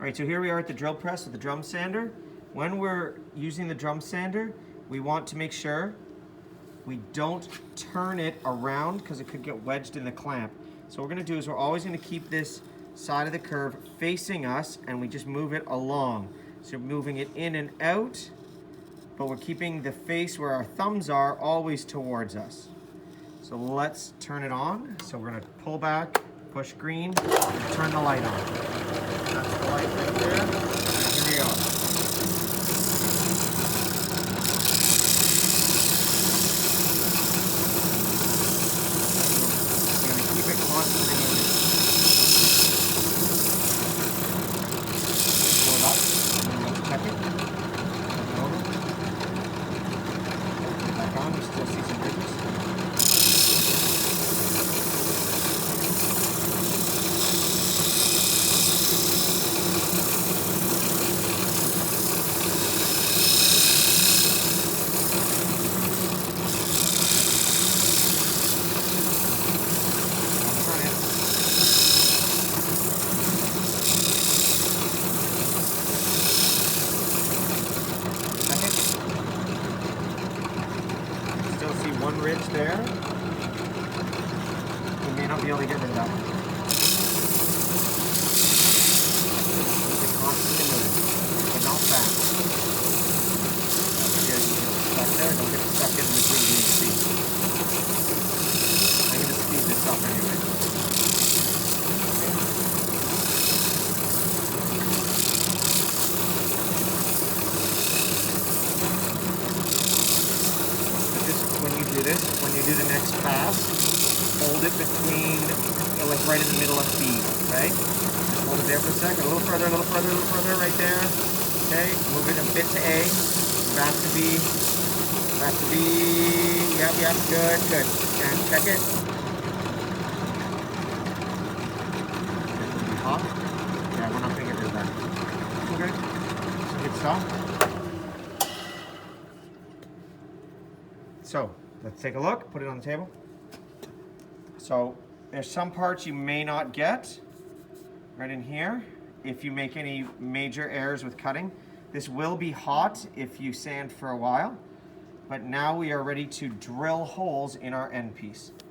right, so here we are at the drill press with the drum sander. When we're using the drum sander, we want to make sure we don't turn it around because it could get wedged in the clamp. So what we're going to do is we're always going to keep this side of the curve facing us, and we just move it along. So moving it in and out, but we're keeping the face where our thumbs are always towards us. So let's turn it on. So we're going to pull back, push green, and turn the light on. That's the light right there. And here we go. Constant in the pull it up, and then check it. Check it over. Put it back on, you still see some ridges. One ridge there. We may not be able to get rid of that one. Keep it constantly moving, but not fast. Here, you get stuck there. Don't get stuck in between these feet. I'm going to speed this up anyway. When you do the next pass, hold it between, like right in the middle of B, okay? Just hold it there for a second, a little further, a little further, a little further, right there. Okay, move it a bit to A, back to B, back to B, yep, good, good. And check it. Off. Yeah, we're not gonna get rid of that. Okay, so hit stop. So, let's take a look, put it on the table. So, there's some parts you may not get right in here if you make any major errors with cutting. This will be hot if you sand for a while, but now we are ready to drill holes in our end piece.